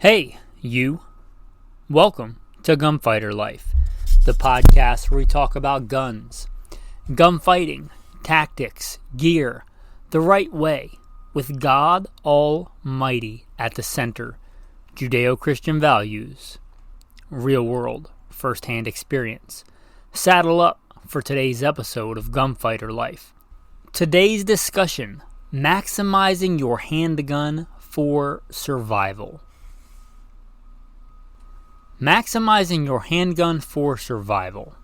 Hey, you. Welcome to Gunfighter Life, the podcast where we talk about guns, gunfighting, tactics, gear, the right way, with God Almighty at the center, Judeo-Christian values, real-world, first-hand experience. Saddle up for today's episode of Gunfighter Life. Today's discussion, maximizing your handgun for survival. Maximizing your handgun for survival.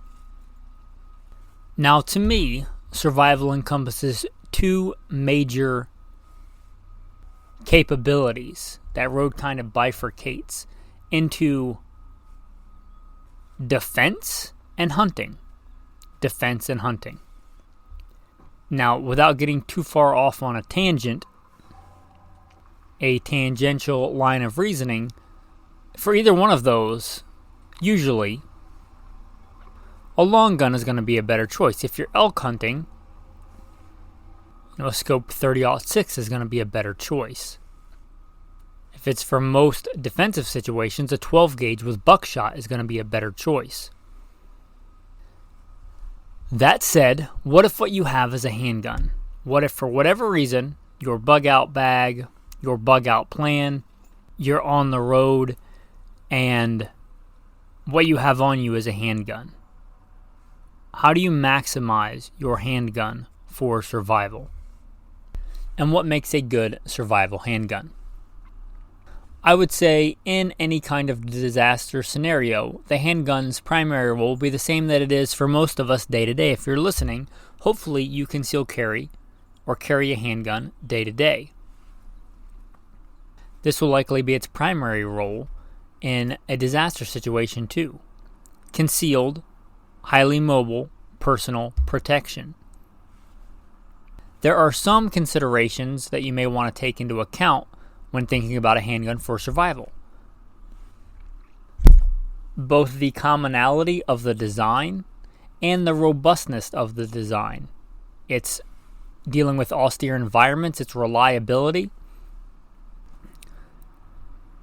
Now, to me, survival encompasses two major capabilities. That road kind of bifurcates into defense and hunting. Defense and hunting. Now, without getting too far off on a tangent, a tangential line of reasoning, for either one of those, usually, a long gun is going to be a better choice. If you're elk hunting, a scope 30-06 is going to be a better choice. If it's for most defensive situations, a 12 gauge with buckshot is going to be a better choice. That said, what if what you have is a handgun? What if for whatever reason, your bug out bag, your bug out plan, you're on the road, and what you have on you is a handgun? How do you maximize your handgun for survival? And what makes a good survival handgun? I would say in any kind of disaster scenario, the handgun's primary role will be the same that it is for most of us day to day. If you're listening, hopefully you conceal carry or carry a handgun day to day. This will likely be its primary role in a disaster situation too. Concealed, highly mobile, personal protection. There are some considerations that you may want to take into account when thinking about a handgun for survival. Both the commonality of the design and the robustness of the design. It's dealing with austere environments, its reliability.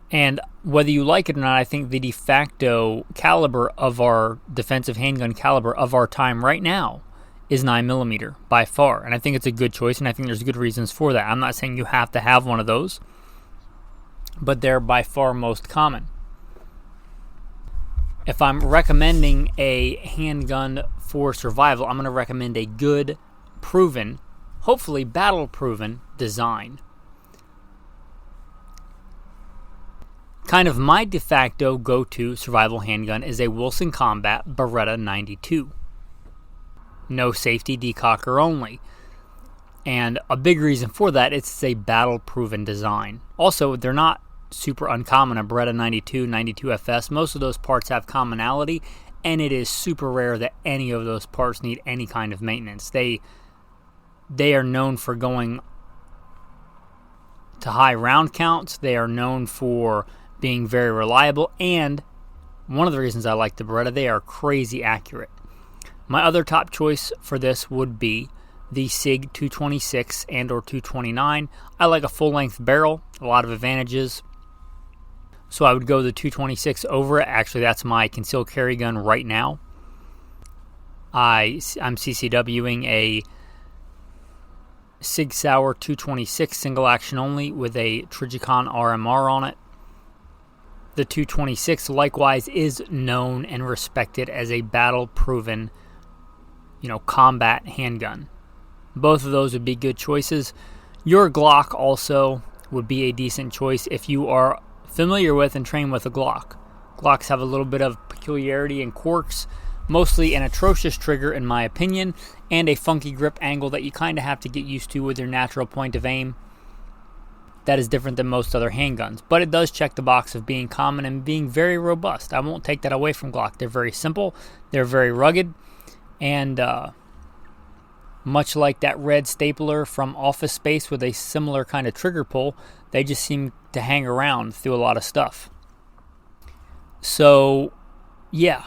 And whether you like it or not, I think the de facto caliber of our defensive handgun caliber of our time right now is 9mm by far. And I think it's a good choice, and I think there's good reasons for that. I'm not saying you have to have one of those, but they're by far most common. If I'm recommending a handgun for survival, I'm going to recommend a good, proven, hopefully battle-proven design. Kind of my de facto go-to survival handgun is a Wilson Combat Beretta 92. No safety, decocker only. And a big reason for that is it's a battle-proven design. Also, they're not super uncommon. A Beretta 92, 92FS, most of those parts have commonality, and it is super rare that any of those parts need any kind of maintenance. They are known for going to high round counts. They are known for being very reliable, and one of the reasons I like the Beretta, they are crazy accurate. My other top choice for this would be the SIG 226 and or 229. I like a full-length barrel, a lot of advantages, so I would go the 226 over it. Actually, that's my concealed carry gun right now. I'm CCWing a Sig Sauer 226 single action only with a Trijicon RMR on it. The 226 likewise is known and respected as a battle-proven, combat handgun. Both of those would be good choices. Your Glock also would be a decent choice if you are familiar with and trained with a Glock. Glocks have a little bit of peculiarity and quirks, mostly an atrocious trigger in my opinion, and a funky grip angle that you kind of have to get used to with your natural point of aim. That is different than most other handguns, but it does check the box of being common and being very robust. I won't take that away from Glock. They're very simple, they're very rugged, and much like that red stapler from Office Space with a similar kind of trigger pull, they just seem to hang around through a lot of stuff. So, yeah.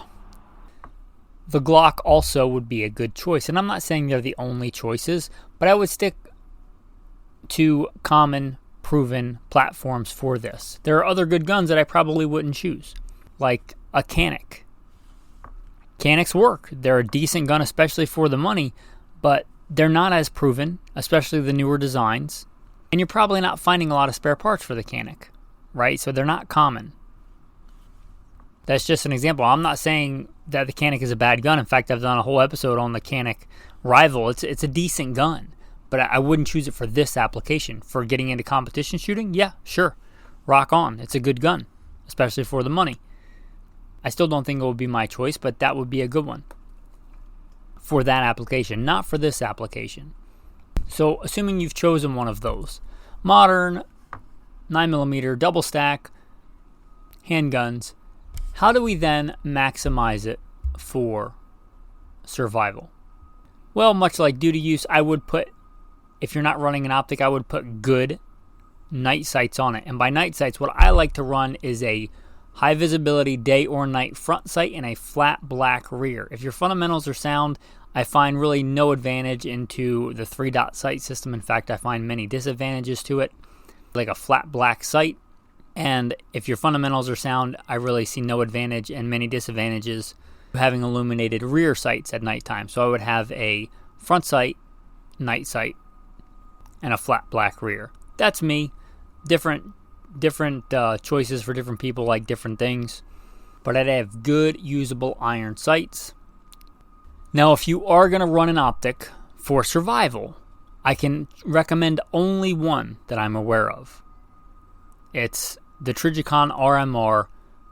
The Glock also would be a good choice, and I'm not saying they're the only choices, but I would stick to common proven platforms for this. There are other good guns that I probably wouldn't choose, like a Canic. Canics work. They're a decent gun, especially for the money, but they're not as proven, especially the newer designs. And you're probably not finding a lot of spare parts for the Canic, right? So they're not common. That's just an example. I'm not saying that the Canic is a bad gun. In fact, I've done a whole episode on the Canic Rival. It's a decent gun, but I wouldn't choose it for this application. For getting into competition shooting, yeah, sure. Rock on. It's a good gun, especially for the money. I still don't think it would be my choice, but that would be a good one for that application, not for this application. So assuming you've chosen one of those, modern, 9mm, double stack, handguns, how do we then maximize it for survival? Well, much like duty use, I would put, if you're not running an optic, I would put good night sights on it. And by night sights, what I like to run is a high visibility day or night front sight and a flat black rear. If your fundamentals are sound, I find really no advantage into the 3-dot sight system. In fact, I find many disadvantages to it, like a flat black sight. And if your fundamentals are sound, I really see no advantage and many disadvantages to having illuminated rear sights at nighttime. So I would have a front sight, night sight, and a flat black rear. That's me. Different choices for different people like different things. But I'd have good usable iron sights. Now, if you are going to run an optic for survival, I can recommend only one that I'm aware of. It's the Trijicon RMR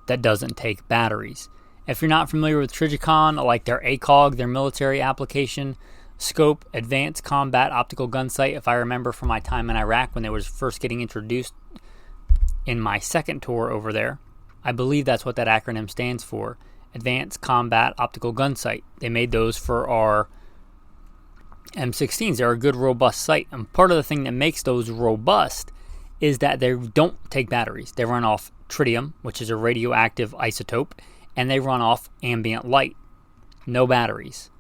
that doesn't take batteries. If you're not familiar with Trijicon, like their ACOG, their military application, scope, advanced combat optical gun sight, if I remember from my time in Iraq when they were first getting introduced in my second tour over there, I believe that's what that acronym stands for, Advanced Combat Optical Gun Sight. They made those for our M16s. They're a good, robust sight. And part of the thing that makes those robust is that they don't take batteries. They run off tritium, which is a radioactive isotope, and they run off ambient light. No batteries.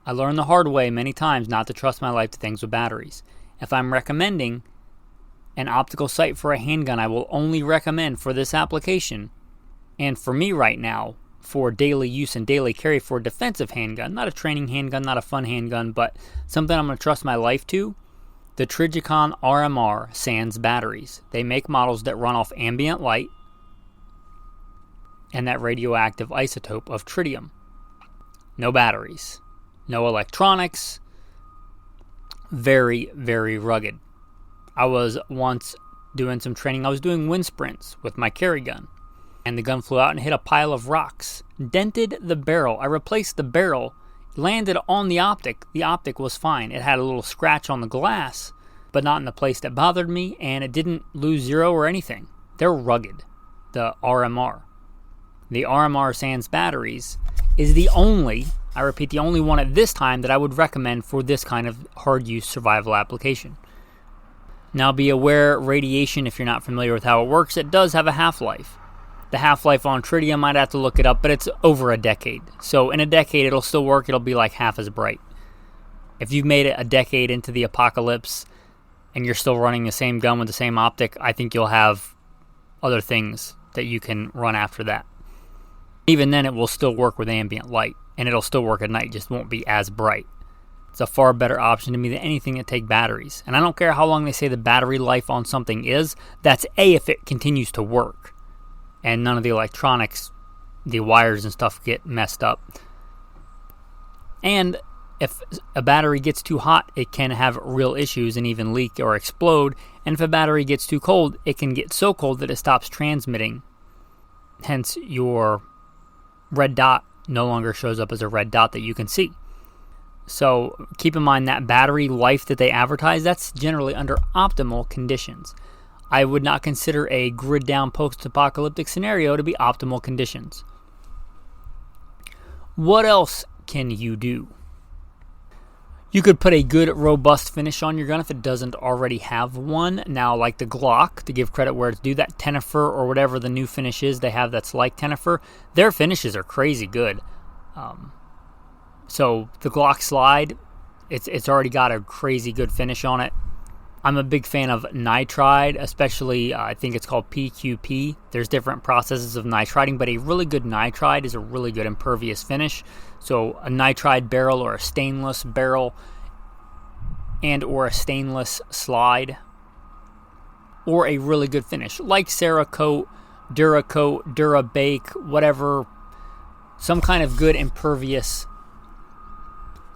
I learned the hard way many times not to trust my life to things with batteries. If I'm recommending an optical sight for a handgun, I will only recommend for this application, and for me right now, for daily use and daily carry for a defensive handgun, not a training handgun, not a fun handgun, but something I'm going to trust my life to, the Trijicon RMR sans batteries. They make models that run off ambient light and that radioactive isotope of tritium. No batteries, no electronics, very, very rugged. I was once doing some training. I was doing wind sprints with my carry gun, and the gun flew out and hit a pile of rocks, dented the barrel. I replaced the barrel, landed on the optic. The optic was fine. It had a little scratch on the glass, but not in the place that bothered me, and it didn't lose zero or anything. They're rugged, the RMR. The RMR sans batteries is the only, I repeat, the only one at this time that I would recommend for this kind of hard use survival application. Now be aware, radiation, if you're not familiar with how it works, it does have a half-life. The half-life on tritium, I'd have to look it up, but it's over a decade. So in a decade, it'll still work. It'll be like half as bright. If you've made it a decade into the apocalypse and you're still running the same gun with the same optic, I think you'll have other things that you can run after that. Even then, it will still work with ambient light, and it'll still work at night, just won't be as bright. It's a far better option to me than anything that take batteries. And I don't care how long they say the battery life on something is. That's if it continues to work and none of the electronics, the wires and stuff get messed up. And if a battery gets too hot, it can have real issues and even leak or explode. And if a battery gets too cold, it can get so cold that it stops transmitting. Hence, your red dot no longer shows up as a red dot that you can see. So keep in mind that battery life that they advertise, that's generally under optimal conditions. I would not consider a grid down post-apocalyptic scenario to be optimal conditions. What else can you do? You could put a good robust finish on your gun if it doesn't already have one. Now, like the Glock, to give credit where it's due, that Tennifer or whatever the new finish is they have that's like Tennifer, their finishes are crazy good. So the Glock Slide, it's already got a crazy good finish on it. I'm a big fan of nitride, especially I think it's called PQP. There's different processes of nitriding, but a really good nitride is a really good impervious finish. So a nitride barrel or a stainless barrel and or a stainless slide or a really good finish like Cerakote, Duracoat, Durabake, whatever, some kind of good impervious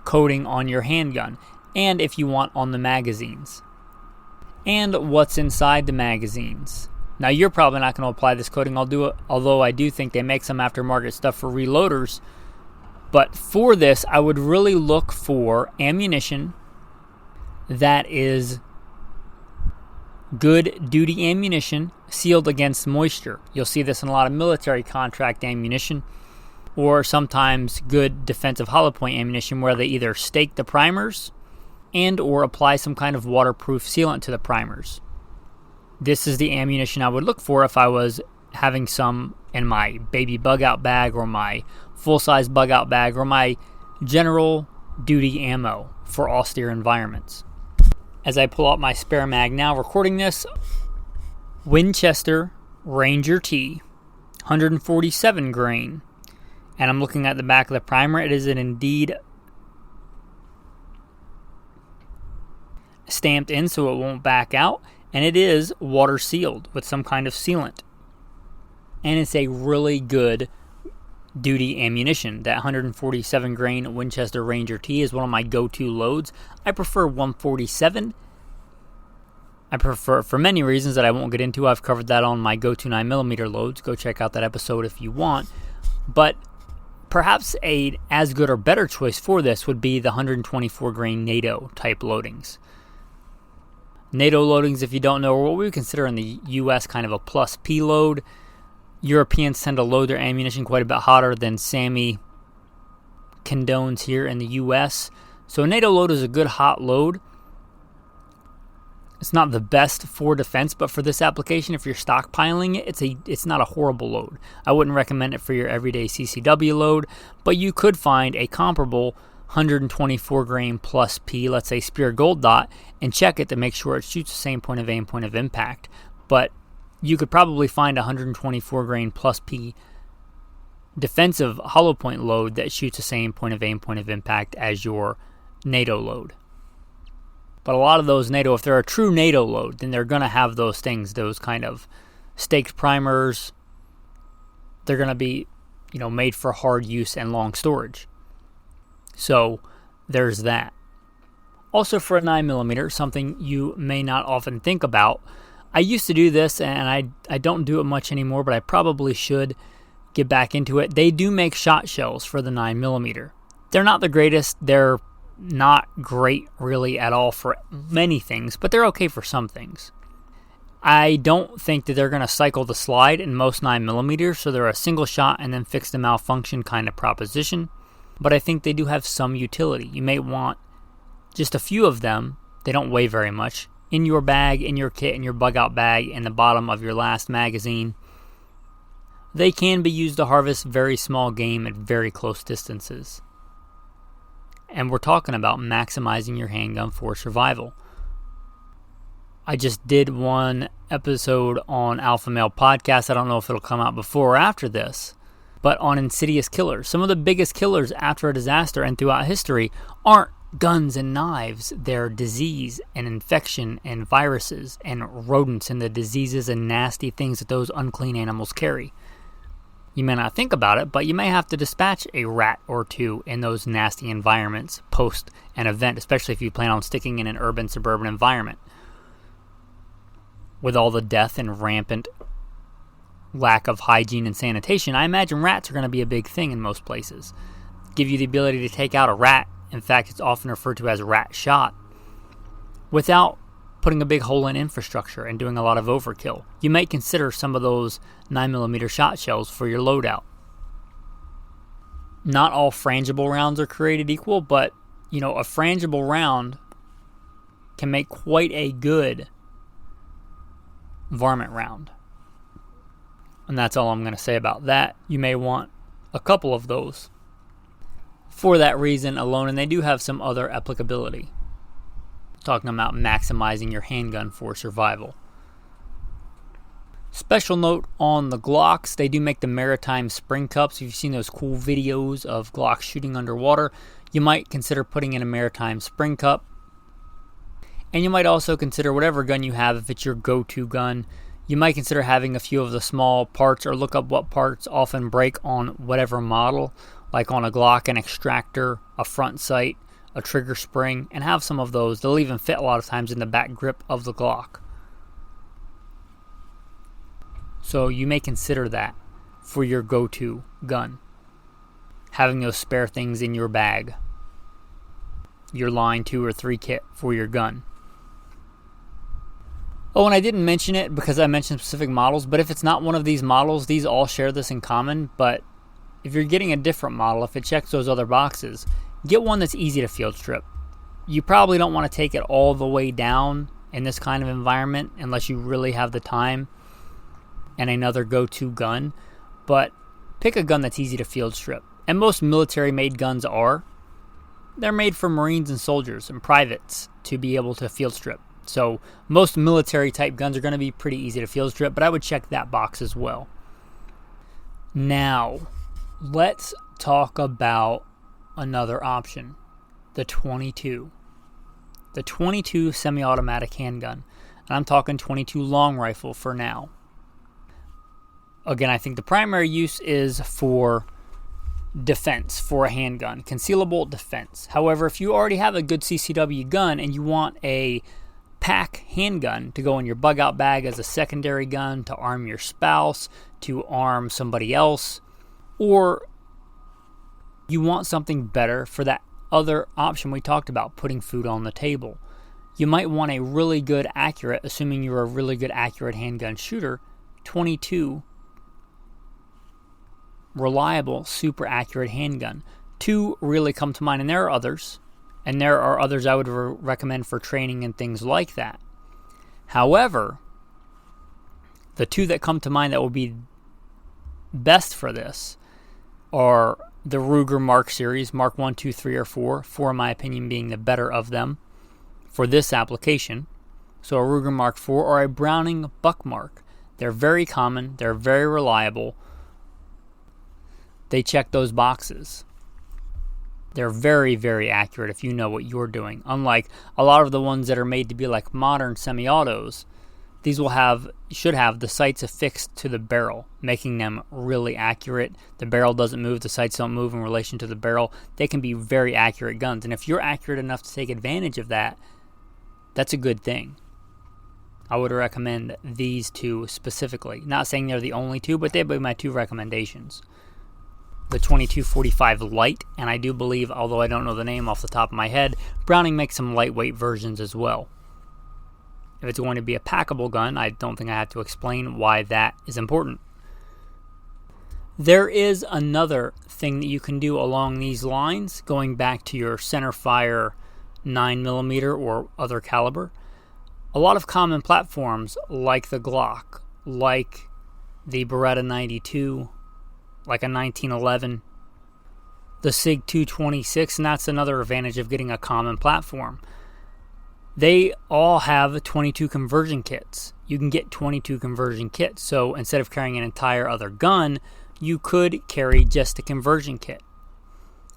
coating on your handgun, and if you want on the magazines. And what's inside the magazines. Now you're probably not going to apply this coating, although I do think they make some aftermarket stuff for reloaders. But for this, I would really look for ammunition that is good duty ammunition sealed against moisture. You'll see this in a lot of military contract ammunition, or sometimes good defensive hollow point ammunition where they either stake the primers and or apply some kind of waterproof sealant to the primers. This is the ammunition I would look for if I was having some in my baby bug out bag or my full-size bug out bag or my general duty ammo for austere environments. As I pull out my spare mag now recording this, Winchester Ranger T, 147 grain. And I'm looking at the back of the primer. It is indeed stamped in so it won't back out, and it is water sealed with some kind of sealant, and it's a really good duty ammunition. That 147 grain Winchester Ranger T is one of my go-to loads. I prefer 147. I prefer for many reasons that I won't get into. I've covered that on my go-to 9mm loads. Go check out that episode if you want. But perhaps a as good or better choice for this would be the 124 grain NATO type loadings. NATO loadings, if you don't know, are what we would consider in the U.S. kind of a plus P load. Europeans tend to load their ammunition quite a bit hotter than SAMI condones here in the U.S. So a NATO load is a good hot load. It's not the best for defense, but for this application, if you're stockpiling it, it's not a horrible load. I wouldn't recommend it for your everyday CCW load, but you could find a comparable 124 grain plus P, let's say Spear Gold Dot, and check it to make sure it shoots the same point of aim, point of impact. But you could probably find a 124 grain plus P defensive hollow point load that shoots the same point of aim, point of impact as your NATO load. But a lot of those NATO, if they're a true NATO load, then they're going to have those things, those kind of staked primers. They're going to be, made for hard use and long storage. So there's that. Also for a 9mm, something you may not often think about. I used to do this, and I don't do it much anymore, but I probably should get back into it. They do make shot shells for the 9mm. They're not the greatest. They're not great really at all for many things, but they're okay for some things. I don't think that they're going to cycle the slide in most 9mm, so they're a single shot and then fix the malfunction kind of proposition. But I think they do have some utility. You may want just a few of them. They don't weigh very much. In your bag, in your kit, in your bug out bag, in the bottom of your last magazine. They can be used to harvest very small game at very close distances. And we're talking about maximizing your handgun for survival. I just did one episode on Alpha Male Podcast. I don't know if it'll come out before or after this. But on insidious killers. Some of the biggest killers after a disaster and throughout history aren't guns and knives. They're disease and infection and viruses and rodents and the diseases and nasty things that those unclean animals carry. You may not think about it, but you may have to dispatch a rat or two in those nasty environments post an event, especially if you plan on sticking in an urban, suburban environment. With all the death and rampant lack of hygiene and sanitation, I imagine rats are going to be a big thing in most places. Give you the ability to take out a rat. In fact, it's often referred to as rat shot. Without putting a big hole in infrastructure and doing a lot of overkill. You might consider some of those 9mm shot shells for your loadout. Not all frangible rounds are created equal, but, a frangible round can make quite a good varmint round. And that's all I'm going to say about that. You may want a couple of those for that reason alone, and they do have some other applicability. talking about maximizing your handgun for survival. Special note on the Glocks, they do make the maritime spring cups. If you've seen those cool videos of Glocks shooting underwater, you might consider putting in a maritime spring cup. And you might also consider whatever gun you have, if it's your go-to gun, you might consider having a few of the small parts, or look up what parts often break on whatever model, like on a Glock, an extractor, a front sight, a trigger spring, and have some of those. They'll even fit a lot of times in the back grip of the Glock. So you may consider that for your go-to gun. Having those spare things in your bag. Your line 2 or 3 kit for your gun. Oh, and I didn't mention it because I mentioned specific models, but if it's not one of these models, these all share this in common. But if you're getting a different model, if it checks those other boxes, get one that's easy to field strip. You probably don't want to take it all the way down in this kind of environment unless you really have the time and another go-to gun, but pick a gun that's easy to field strip. And most military-made guns are. They're made for Marines and soldiers and privates to be able to field strip. So most military-type guns are going to be pretty easy to field strip, but I would check that box as well. Now, let's talk about another option, the 22. The 22 semi-automatic handgun. And I'm talking 22 long rifle for now. Again, I think the primary use is for defense, for a handgun, concealable defense. However, if you already have a good CCW gun and you want a pack handgun to go in your bug out bag as a secondary gun, to arm your spouse, to arm somebody else, or you want something better for that other option we talked about, putting food on the table, you might want a really good accurate, assuming you're a really good accurate handgun shooter, 22 reliable, super accurate handgun. 2 really come to mind, and there are others. And there are others I would recommend for training and things like that. However, the 2 that come to mind that will be best for this are the Ruger Mark series, Mark 1, 2, 3, or 4. 4, in my opinion, being the better of them for this application. So a Ruger Mark 4 or a Browning Buckmark. They're very common. They're very reliable. They check those boxes. They're very, very accurate if you know what you're doing. Unlike a lot of the ones that are made to be like modern semi-autos, these should have the sights affixed to the barrel, making them really accurate. The barrel doesn't move, the sights don't move in relation to the barrel. They can be very accurate guns. And if you're accurate enough to take advantage of that, that's a good thing. I would recommend these 2 specifically. Not saying they're the only 2, but they'd be my 2 recommendations. The 2245 Light, and I do believe, although I don't know the name off the top of my head, Browning makes some lightweight versions as well. If it's going to be a packable gun, I don't think I have to explain why that is important. There is another thing that you can do along these lines, going back to your centerfire 9mm or other caliber. A lot of common platforms like the Glock, like the Beretta 92, like a 1911, the SIG 226, and that's another advantage of getting a common platform. They all have 22 conversion kits. You can get 22 conversion kits. So instead of carrying an entire other gun, you could carry just a conversion kit,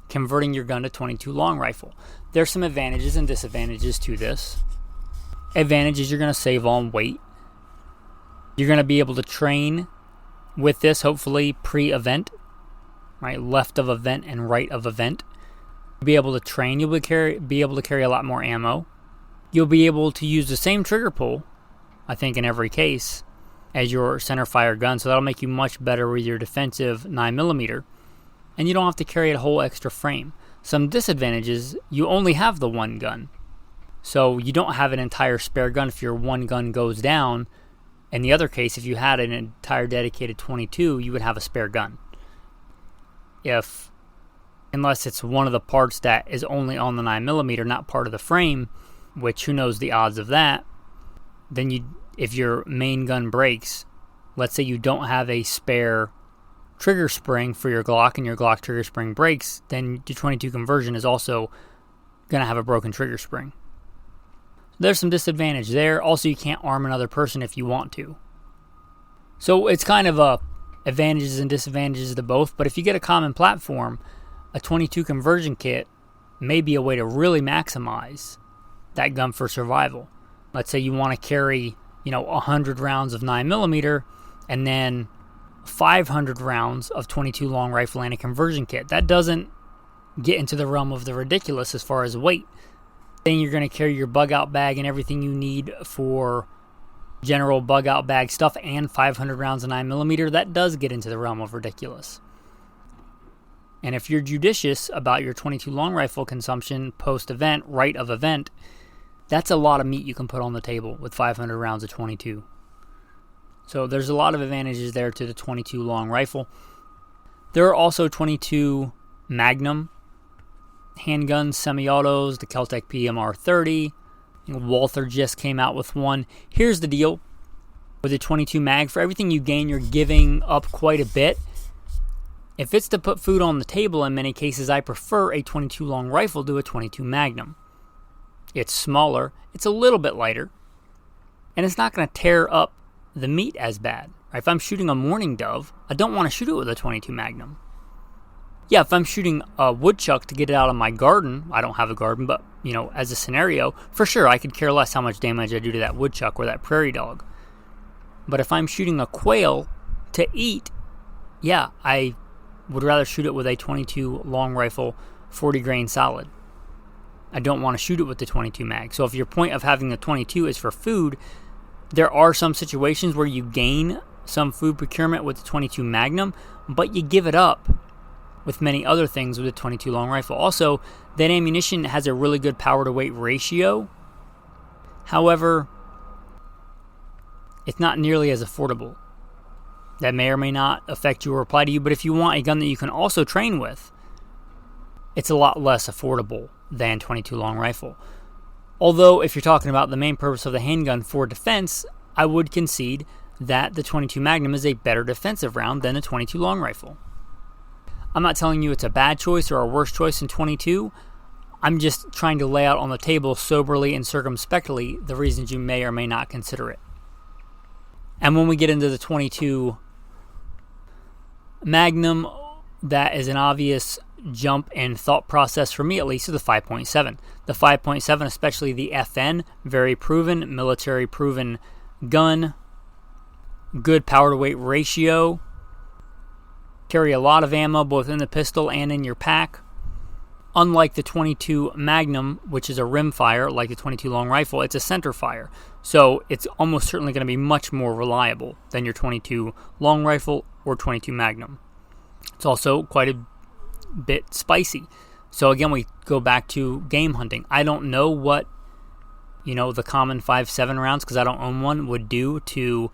converting your gun to 22 long rifle. There's some advantages and disadvantages to this. Advantage is you're going to save on weight. You're going to be able to train with this, hopefully pre-event, right? Left of event and right of event. You'll be able to train. You'll be able to carry a lot more ammo. You'll be able to use the same trigger pull, I think in every case, as your centerfire gun. So that'll make you much better with your defensive 9mm. And you don't have to carry a whole extra frame. Some disadvantages, you only have the one gun. So you don't have an entire spare gun if your one gun goes down. In the other case, if you had an entire dedicated 22, you would have a spare gun. Unless it's one of the parts that is only on the 9mm, not part of the frame, which who knows the odds of that, then if your main gun breaks, let's say you don't have a spare trigger spring for your Glock and your Glock trigger spring breaks, then your 22 conversion is also going to have a broken trigger spring. There's some disadvantage there. Also, you can't arm another person if you want to. So it's kind of advantages and disadvantages to both. But if you get a common platform, a 22 conversion kit may be a way to really maximize that gun for survival. Let's say you want to carry, 100 rounds of 9mm and then 500 rounds of 22 long rifle and a conversion kit. That doesn't get into the realm of the ridiculous as far as weight. Then you're going to carry your bug out bag and everything you need for general bug out bag stuff and 500 rounds of 9mm. That does get into the realm of ridiculous. And if you're judicious about your 22 long rifle consumption post-event, right of event, that's a lot of meat you can put on the table with 500 rounds of 22. So there's a lot of advantages there to the 22 long rifle. There are also 22 Magnum handguns, semi-autos, the Kel-Tec PMR-30. Walther just came out with one. Here's the deal with the 22 mag. For everything you gain, you're giving up quite a bit. If it's to put food on the table, in many cases, I prefer a 22 long rifle to a 22 Magnum. It's smaller, it's a little bit lighter, and it's not going to tear up the meat as bad. If I'm shooting a mourning dove, I don't want to shoot it with a 22 Magnum. Yeah, if I'm shooting a woodchuck to get it out of my garden, I don't have a garden, but, as a scenario, for sure, I could care less how much damage I do to that woodchuck or that prairie dog. But if I'm shooting a quail to eat, yeah, I would rather shoot it with a 22 long rifle 40 grain solid. I don't want to shoot it with the 22 mag. So if your point of having the 22 is for food, there are some situations where you gain some food procurement with the 22 Magnum, but you give it up with many other things with the 22 long rifle. Also, that ammunition has a really good power to weight ratio. However, it's not nearly as affordable. That may or may not affect you or apply to you, but if you want a gun that you can also train with, it's a lot less affordable than 22 long rifle. Although, if you're talking about the main purpose of the handgun for defense, I would concede that the 22 Magnum is a better defensive round than a 22 long rifle. I'm not telling you it's a bad choice or a worse choice in 22. I'm just trying to lay out on the table soberly and circumspectly the reasons you may or may not consider it. And when we get into the 22 Magnum, that is an obvious jump in thought process for me, at least, to the 5.7. The 5.7, especially the FN, very proven, military proven gun, good power to weight ratio, carry a lot of ammo both in the pistol and in your pack. Unlike the 22 Magnum, which is a rimfire, like the 22 long rifle, it's a center fire. So it's almost certainly going to be much more reliable than your 22 long rifle or 22 Magnum. It's also quite a bit spicy. So again, we go back to game hunting. I don't know what, the common 5.7 rounds, because I don't own one, would do to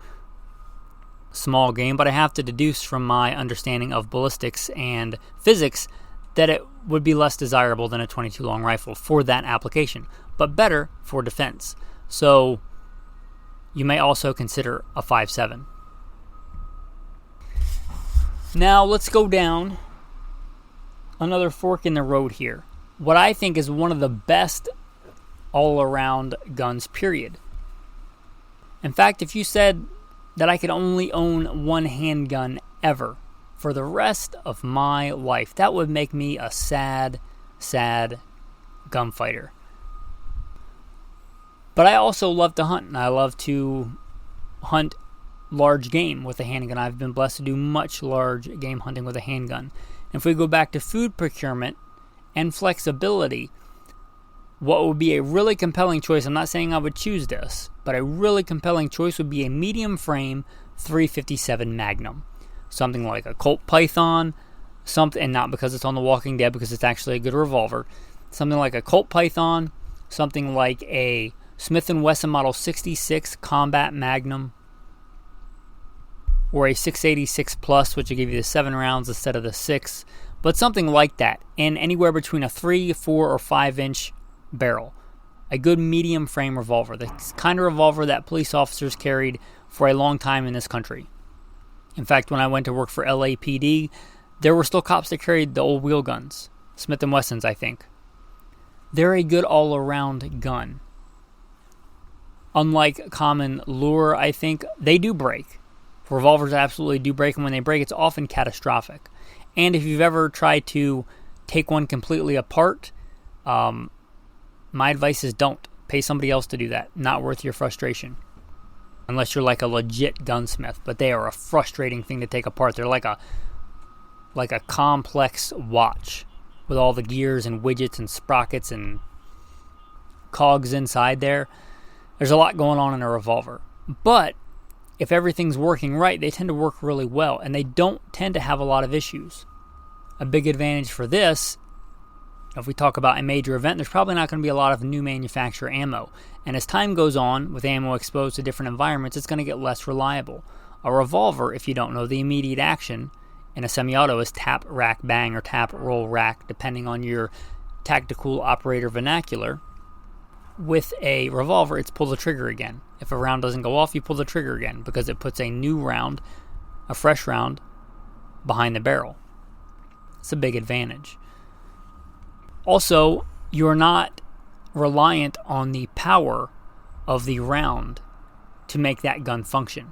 small game, but I have to deduce from my understanding of ballistics and physics that it would be less desirable than a 22 long rifle for that application, but better for defense. So you may also consider a 5.7. Now let's go down another fork in the road here. What I think is one of the best all-around guns, period. In fact, if you said that I could only own one handgun ever for the rest of my life, that would make me a sad, sad gunfighter. But I also love to hunt, and I love to hunt large game with a handgun. I've been blessed to do much large game hunting with a handgun. And if we go back to food procurement and flexibility, what would be a really compelling choice, I'm not saying I would choose this, but a really compelling choice would be a medium frame 357 Magnum. Something like a Colt Python, and not because it's on The Walking Dead, because it's actually a good revolver. Something like a Colt Python, something like a Smith & Wesson Model 66 Combat Magnum, or a 686 Plus, which will give you the 7 rounds instead of the 6, but something like that, and anywhere between a 3, 4, or 5 inch barrel. A good medium frame revolver, the kind of revolver that police officers carried for a long time in this country. In fact, when I went to work for LAPD, there were still cops that carried the old wheel guns, Smith & Wessons, I think. They're a good all-around gun. Unlike common lure, I think, they do break. Revolvers absolutely do break, and when they break, it's often catastrophic. And if you've ever tried to take one completely apart, my advice is don't. Pay somebody else to do that. Not worth your frustration. Unless you're like a legit gunsmith. But they are a frustrating thing to take apart. They're like a complex watch with all the gears and widgets and sprockets and cogs inside there. There's a lot going on in a revolver. But if everything's working right, they tend to work really well, and they don't tend to have a lot of issues. A big advantage for this, if we talk about a major event, there's probably not going to be a lot of new manufacturer ammo. And as time goes on, with ammo exposed to different environments, it's going to get less reliable. A revolver, if you don't know, the immediate action in a semi-auto is tap, rack, bang, or tap, roll, rack, depending on your tactical operator vernacular. With a revolver, it's pull the trigger again. If a round doesn't go off, you pull the trigger again because it puts a new round, a fresh round, behind the barrel. It's a big advantage. Also, you're not reliant on the power of the round to make that gun function.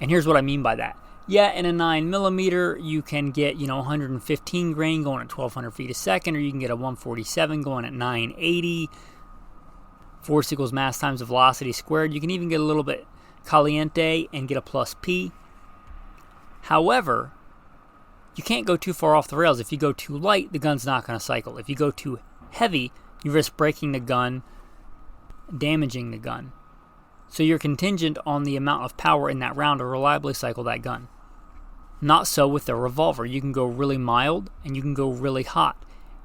And here's what I mean by that. Yeah, in a 9mm, you can get 115 grain going at 1,200 feet a second, or you can get a 147 going at 980. Force equals mass times the velocity squared. You can even get a little bit caliente and get a plus P. However, you can't go too far off the rails. If you go too light, the gun's not going to cycle. If you go too heavy, you risk breaking the gun, damaging the gun. So you're contingent on the amount of power in that round to reliably cycle that gun. Not so with the revolver. You can go really mild and you can go really hot.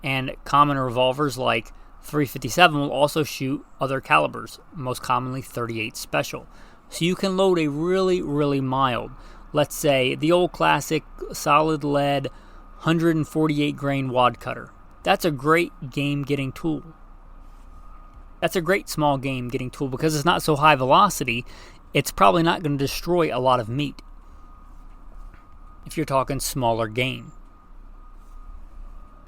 And common revolvers like 357 will also shoot other calibers, most commonly 38 special. So you can load a really, really mild, let's say the old classic solid lead 148 grain wad cutter. That's a great game getting tool. That's a great small game getting tool because it's not so high velocity. It's probably not going to destroy a lot of meat if you're talking smaller game.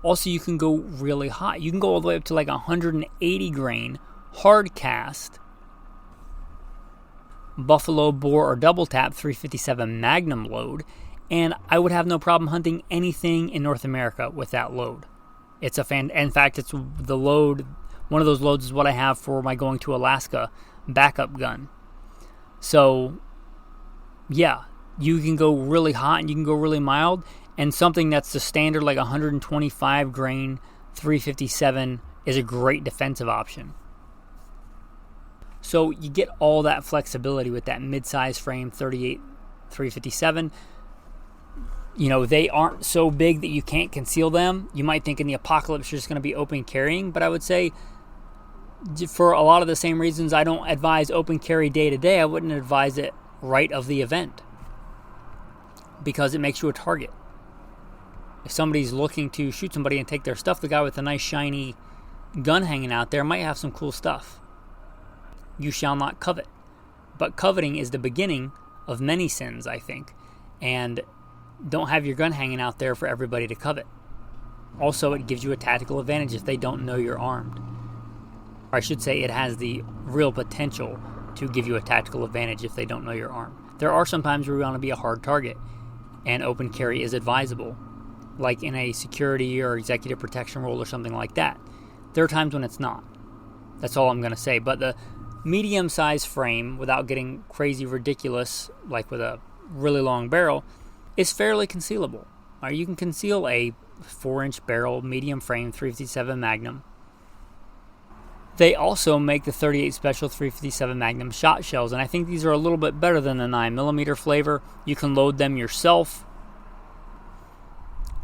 Also, you can go really hot. You can go all the way up to like 180 grain hard cast buffalo bore or double tap 357 Magnum load, and I would have no problem hunting anything in North America with that load. It's in fact, it's the load. One of those loads is what I have for my going to Alaska backup gun. So, yeah, you can go really hot and you can go really mild. And something that's the standard, like 125 grain 357, is a great defensive option. So you get all that flexibility with that mid-size frame 38 357. They aren't so big that you can't conceal them. You might think in the apocalypse you're just going to be open carrying, but I would say for a lot of the same reasons I don't advise open carry day to day, I wouldn't advise it right of the event because it makes you a target. If somebody's looking to shoot somebody and take their stuff, the guy with a nice shiny gun hanging out there might have some cool stuff. You shall not covet. But coveting is the beginning of many sins, I think. And don't have your gun hanging out there for everybody to covet. Also, it gives you a tactical advantage if they don't know you're armed. Or I should say it has the real potential to give you a tactical advantage if they don't know you're armed. There are some times where we want to be a hard target, and open carry is advisable, like in a security or executive protection role or something like that. There are times when it's not. That's all I'm going to say. But the medium-sized frame, without getting crazy ridiculous, like with a really long barrel, is fairly concealable. You can conceal a 4-inch barrel, medium frame, 357 Magnum. They also make the 38 Special 357 Magnum shot shells, and I think these are a little bit better than the 9mm flavor. You can load them yourself.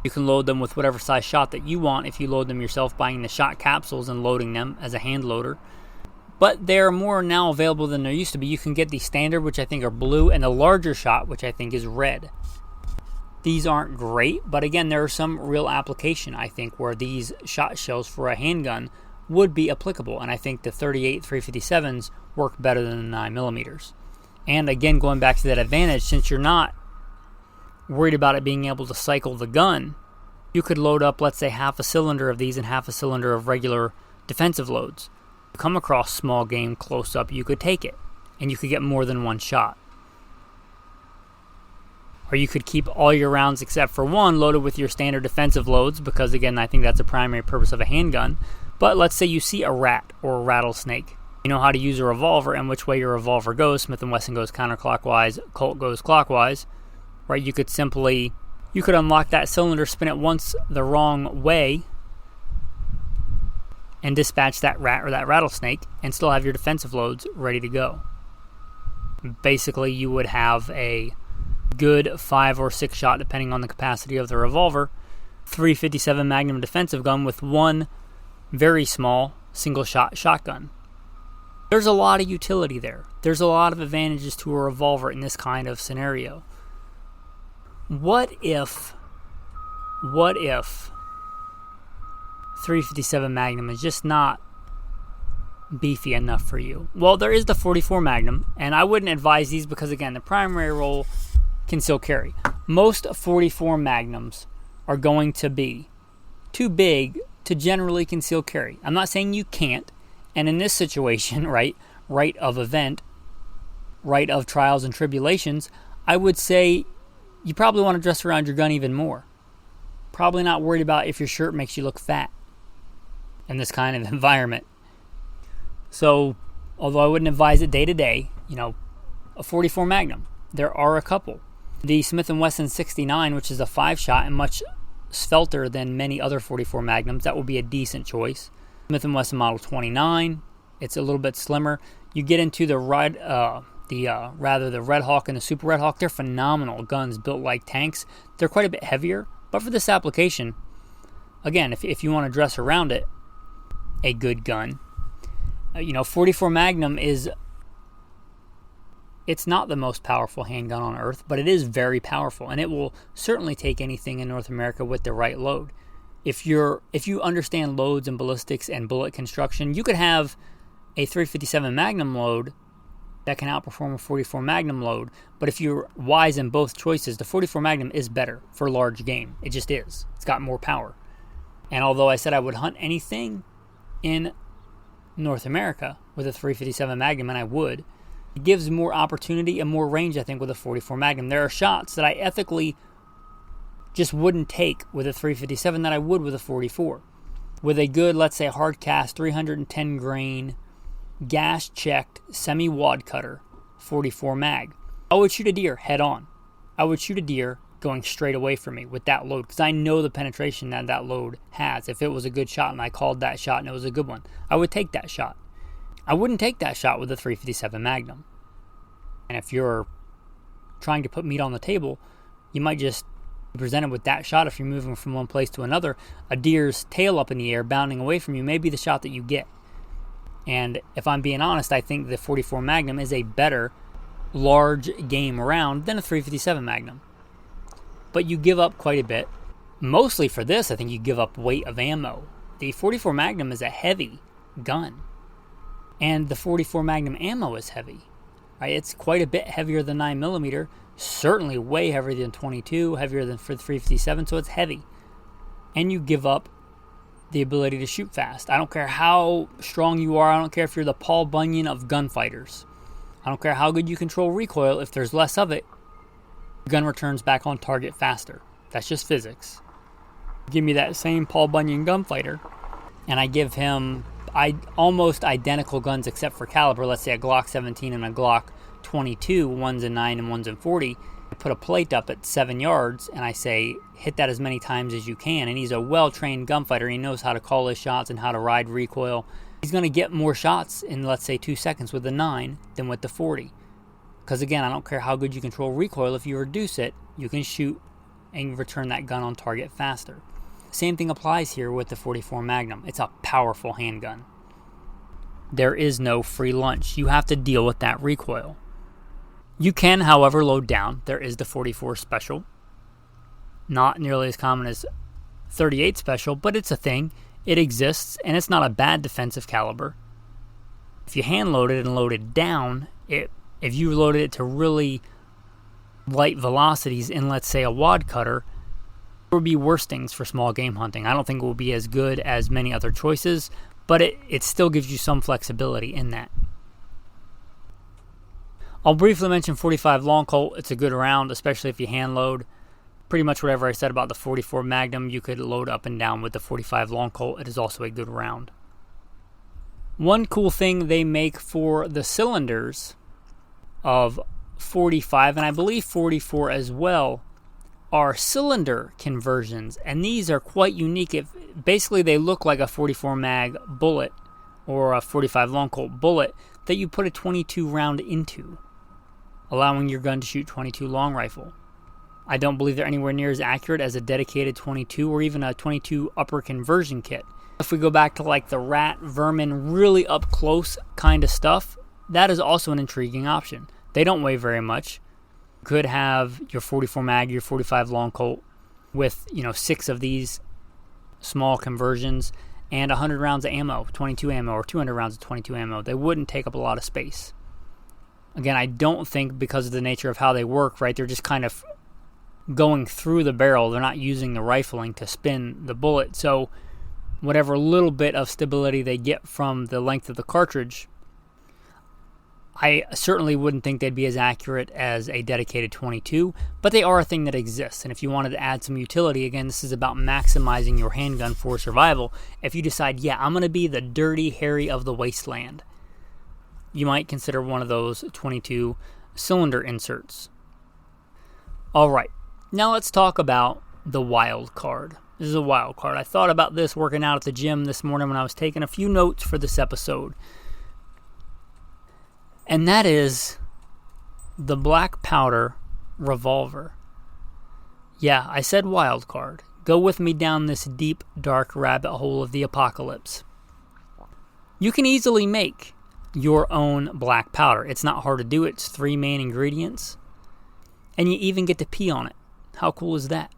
You can load them with whatever size shot that you want if you load them yourself, buying the shot capsules and loading them as a hand loader. But they're more now available than there used to be. You can get the standard, which I think are blue, and the larger shot, which I think is red. These aren't great, but again, there is some real application, I think, where these shot shells for a handgun would be applicable, and I think the 38 357s work better than the 9mm. And again, going back to that advantage, since you're not worried about it being able to cycle the gun, you could load up, let's say, half a cylinder of these and half a cylinder of regular defensive loads. Come across small game close up, you could take it. and you could get more than one shot. Or you could keep all your rounds except for one loaded with your standard defensive loads, because again, I think that's the primary purpose of a handgun. But let's say you see a rat or a rattlesnake. You know how to use a revolver and which way your revolver goes. Smith & Wesson goes counterclockwise, Colt goes clockwise. Right? You could unlock that cylinder, spin it once the wrong way, and dispatch that rat or that rattlesnake, and still have your defensive loads ready to go. Basically, you would have a good 5 or 6 shot, depending on the capacity of the revolver, .357 Magnum defensive gun with one very small single shot shotgun. There's a lot of utility there. There's a lot of advantages to a revolver in this kind of scenario. What if .357 Magnum is just not beefy enough for you? Well, there is the .44 Magnum, and I wouldn't advise these because, again, the primary role concealed carry. Most .44 Magnums are going to be too big to generally conceal carry. I'm not saying you can't, and in this situation, right of trials and tribulations, I would say you probably want to dress around your gun even more. Probably not worried about if your shirt makes you look fat in this kind of environment. So, although I wouldn't advise it day to day, a .44 Magnum, there are a couple. The Smith & Wesson 69, which is a 5-shot and much svelter than many other .44 Magnums, that will be a decent choice. Smith & Wesson Model 29, it's a little bit slimmer. You get into the Red Hawk and the Super Red Hawk, they're phenomenal guns built like tanks. They're quite a bit heavier, but for this application, again, if you want to dress around it, a good gun. .44 Magnum it's not the most powerful handgun on earth, but it is very powerful, and it will certainly take anything in North America with the right load. If you understand loads and ballistics and bullet construction, you could have a .357 Magnum load that can outperform a .44 Magnum load, but if you're wise in both choices, the .44 Magnum is better for large game. It just is. It's got more power. And although I said I would hunt anything in North America with a .357 Magnum, and I would, it gives more opportunity and more range, I think, with a .44 Magnum. There are shots that I ethically just wouldn't take with a .357 that I would with a .44. With a good, let's say, hard cast, 310 grain, gas-checked, semi-wad cutter, .44 mag, I would shoot a deer head on. I would shoot a deer going straight away from me with that load, because I know the penetration that load has. If it was a good shot and I called that shot and it was a good one, I would take that shot. I wouldn't take that shot with a .357 Magnum. And if you're trying to put meat on the table, you might just be presented with that shot. If you're moving from one place to another, a deer's tail up in the air bounding away from you may be the shot that you get. And if I'm being honest, I think the .44 Magnum is a better large game round than a .357 Magnum. But you give up quite a bit. Mostly for this, I think you give up weight of ammo. The .44 Magnum is a heavy gun. And the .44 Magnum ammo is heavy. Right? It's quite a bit heavier than 9mm. Certainly way heavier than 22, heavier than for the .357, so it's heavy. And you give up the ability to shoot fast. I don't care how strong you are. I don't care if you're the Paul Bunyan of gunfighters. I don't care how good you control recoil. If there's less of it, the gun returns back on target faster. That's just physics. Give me that same Paul Bunyan gunfighter, and I give him almost identical guns except for caliber. Let's say a Glock 17 and a Glock 22, one's in 9 and one's in 40. I put a plate up at 7 yards, and I say, hit that as many times as you can. And he's a well-trained gunfighter. He knows how to call his shots and how to ride recoil. He's going to get more shots in, let's say, 2 seconds with the 9 than with the 40. Because, again, I don't care how good you control recoil. If you reduce it, you can shoot and return that gun on target faster. Same thing applies here with the .44 Magnum. It's a powerful handgun. There is no free lunch. You have to deal with that recoil. You can, however, load down. There is the .44 Special. Not nearly as common as .38 Special, but it's a thing. It exists, and it's not a bad defensive caliber. If you hand load it and load it down, if you loaded it to really light velocities in, let's say, a wad cutter, there would be worse things for small game hunting. I don't think it will be as good as many other choices, but it still gives you some flexibility in that. I'll briefly mention 45 long Colt. It's a good round, especially if you hand load. Pretty much whatever I said about the 44 Magnum, you could load up and down with the 45 long Colt. It is also a good round. One cool thing they make for the cylinders of 45, and I believe 44 as well, are cylinder conversions, and these are quite unique. Basically, they look like a 44 mag bullet or a 45 long Colt bullet that you put a 22 round into, allowing your gun to shoot 22 long rifle. I don't believe they're anywhere near as accurate as a dedicated 22 or even a 22 upper conversion kit. If we go back to like the rat, vermin, really up close kind of stuff, that is also an intriguing option. They don't weigh very much. Could have your 44 mag, your 45 long Colt with, 6 of these small conversions and 100 rounds of ammo, 22 ammo, or 200 rounds of 22 ammo. They wouldn't take up a lot of space. Again, I don't think because of the nature of how they work, right, they're just kind of going through the barrel. They're not using the rifling to spin the bullet. So whatever little bit of stability they get from the length of the cartridge, I certainly wouldn't think they'd be as accurate as a dedicated 22, but they are a thing that exists. And if you wanted to add some utility, again, this is about maximizing your handgun for survival. If you decide, I'm going to be the Dirty Harry of the wasteland, you might consider one of those 22 cylinder inserts. All right, now let's talk about the wild card. This is a wild card. I thought about this working out at the gym this morning when I was taking a few notes for this episode. And that is the black powder revolver. Yeah, I said wild card. Go with me down this deep, dark rabbit hole of the apocalypse. You can easily make your own black powder. It's not hard to do. It's 3 main ingredients. And you even get to pee on it. How cool is that?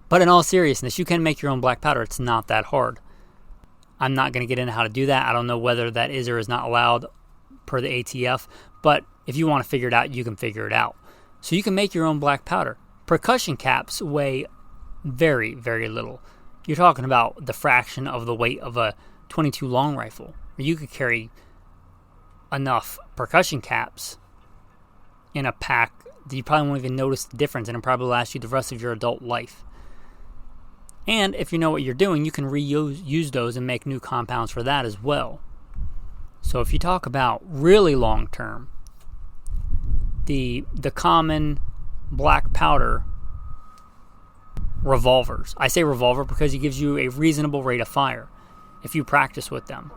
But in all seriousness, you can make your own black powder. It's not that hard. I'm not going to get into how to do that. I don't know whether that is or is not allowed per the ATF, but if you want to figure it out, you can figure it out. So you can make your own black powder. Percussion caps weigh very, very little. You're talking about the fraction of the weight of a 22 long rifle. You could carry enough percussion caps in a pack that you probably won't even notice the difference, and it'll probably last you the rest of your adult life. And if you know what you're doing, you can reuse those and make new compounds for that as well. So if you talk about really long term, the common black powder revolvers. I say revolver because it gives you a reasonable rate of fire if you practice with them.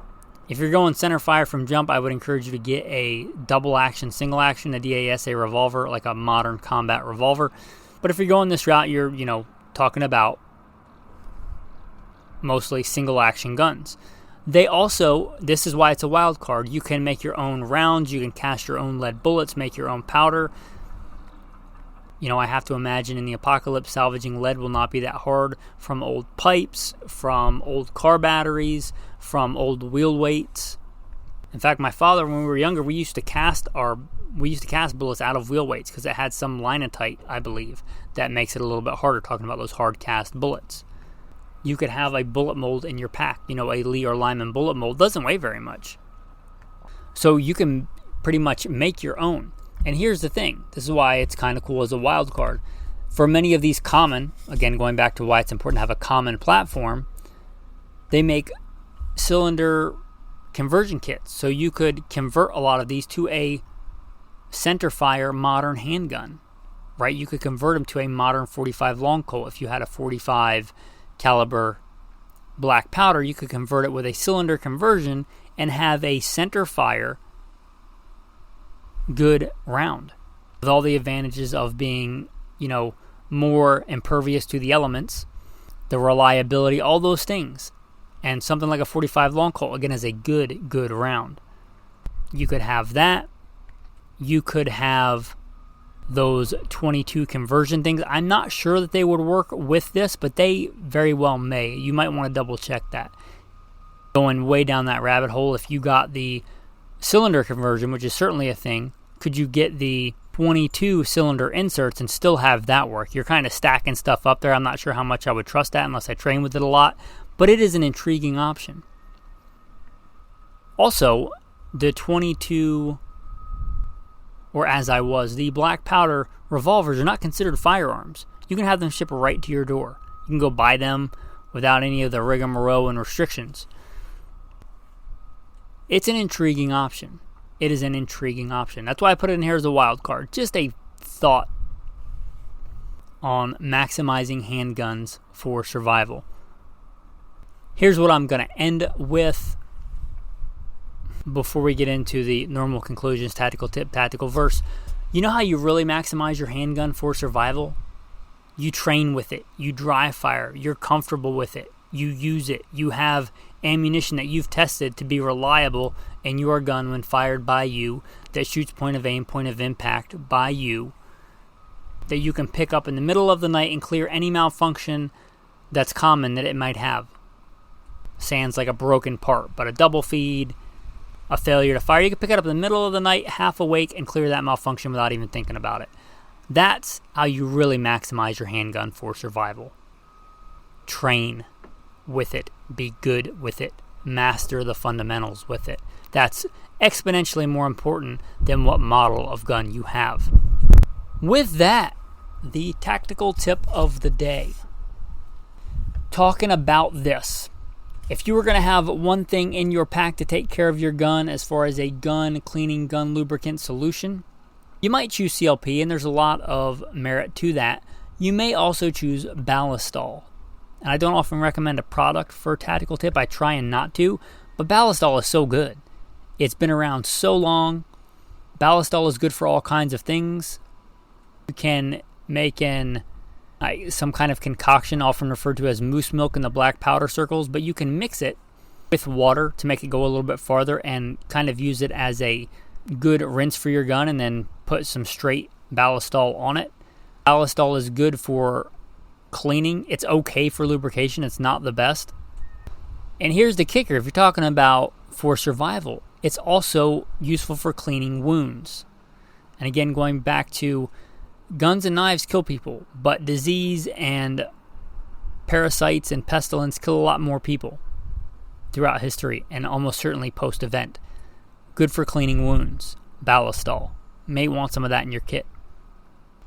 If you're going center fire from jump, I would encourage you to get a double action, single action, a DASA revolver, like a modern combat revolver. But if you're going this route, you're, talking about mostly single action guns. They also, this is why it's a wild card, you can make your own rounds, you can cast your own lead bullets, make your own powder. I have to imagine in the apocalypse, salvaging lead will not be that hard from old pipes, from old car batteries, from old wheel weights. In fact, my father, when we were younger, we used to cast bullets out of wheel weights because it had some linotite, I believe, that makes it a little bit harder, talking about those hard cast bullets. You could have a bullet mold in your pack. A Lee or Lyman bullet mold doesn't weigh very much. So you can pretty much make your own. And here's the thing. This is why it's kind of cool as a wild card. For many of these common, again, going back to why it's important to have a common platform, they make cylinder conversion kits. So you could convert a lot of these to a center fire modern handgun, right? You could convert them to a modern 45 long Colt. If you had a 45 caliber black powder, you could convert it with a cylinder conversion and have a center fire good round with all the advantages of being, more impervious to the elements, the reliability, all those things. And something like a 45 long Colt, again, is a good round. You could have that. You could have those 22 conversion things. I'm not sure that they would work with this, but they very well may. You might want to double check that. Going way down that rabbit hole, if you got the cylinder conversion, which is certainly a thing, could you get the 22 cylinder inserts and still have that work? You're kind of stacking stuff up there. I'm not sure how much I would trust that unless I train with it a lot, but it is an intriguing option. Also, the 22 or as I was, the black powder revolvers are not considered firearms. You can have them shipped right to your door. You can go buy them without any of the rigmarole and restrictions. It's an intriguing option. It is an intriguing option. That's why I put it in here as a wild card. Just a thought on maximizing handguns for survival. Here's what I'm going to end with before we get into the normal conclusions, tactical tip, tactical verse. You know how you really maximize your handgun for survival? You train with it. You dry fire. You're comfortable with it. You use it. You have ammunition that you've tested to be reliable in your gun when fired by you, that shoots point of aim, point of impact by you, that you can pick up in the middle of the night and clear any malfunction that's common that it might have. Sounds like a broken part, but a double feed, a failure to fire, you can pick it up in the middle of the night, half awake, and clear that malfunction without even thinking about it. That's how you really maximize your handgun for survival. Train with it. Be good with it. Master the fundamentals with it. That's exponentially more important than what model of gun you have. With that, the tactical tip of the day. Talking about this. If you were going to have one thing in your pack to take care of your gun as far as a gun cleaning, gun lubricant solution, you might choose CLP, and there's a lot of merit to that. You may also choose Ballistol. And I don't often recommend a product for a tactical tip. I try and not to, but Ballistol is so good. It's been around so long. Ballistol is good for all kinds of things. You can make some kind of concoction, often referred to as moose milk in the black powder circles, but you can mix it with water to make it go a little bit farther and kind of use it as a good rinse for your gun and then put some straight Ballistol on it. Ballistol is good for cleaning. It's okay for lubrication. It's not the best. And here's the kicker. If you're talking about for survival, it's also useful for cleaning wounds. And again, going back to guns and knives kill people, but disease and parasites and pestilence kill a lot more people throughout history and almost certainly post-event. Good for cleaning wounds. Ballistol. May want some of that in your kit.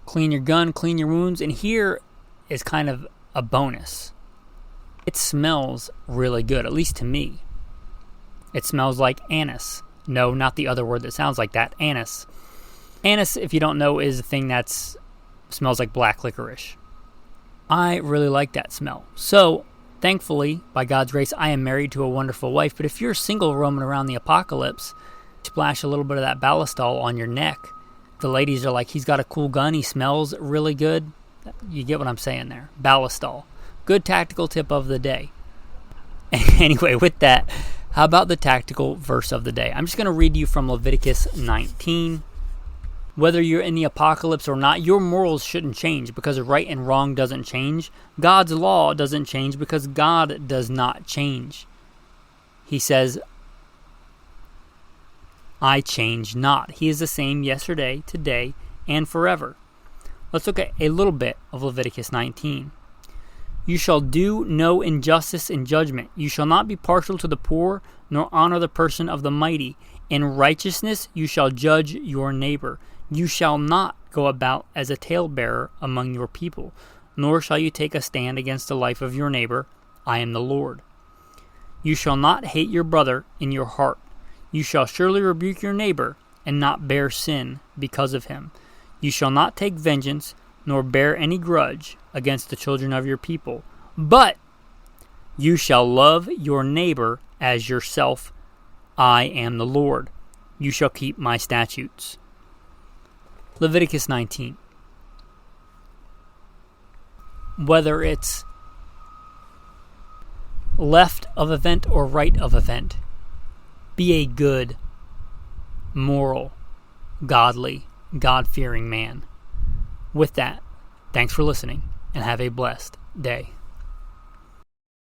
Clean your gun, clean your wounds, and here is kind of a bonus. It smells really good, at least to me. It smells like anise. No, not the other word that sounds like that. Anise. Anise, if you don't know, is a thing that smells like black licorice. I really like that smell. So, thankfully, by God's grace, I am married to a wonderful wife. But if you're single roaming around the apocalypse, splash a little bit of that Ballistol on your neck. The ladies are like, he's got a cool gun. He smells really good. You get what I'm saying there. Ballistol. Good tactical tip of the day. Anyway, with that, how about the tactical verse of the day? I'm just going to read you from Leviticus 19. Whether you're in the apocalypse or not, your morals shouldn't change because right and wrong doesn't change. God's law doesn't change because God does not change. He says, I change not. He is the same yesterday, today, and forever. Let's look at a little bit of Leviticus 19. You shall do no injustice in judgment. You shall not be partial to the poor, nor honor the person of the mighty. In righteousness you shall judge your neighbor. You shall not go about as a talebearer among your people, nor shall you take a stand against the life of your neighbor. I am the Lord. You shall not hate your brother in your heart. You shall surely rebuke your neighbor, and not bear sin because of him. You shall not take vengeance, nor bear any grudge against the children of your people. But you shall love your neighbor as yourself. I am the Lord. You shall keep my statutes. Leviticus 19. Whether it's left of event or right of event, be a good, moral, godly, God-fearing man. With that, thanks for listening, and have a blessed day.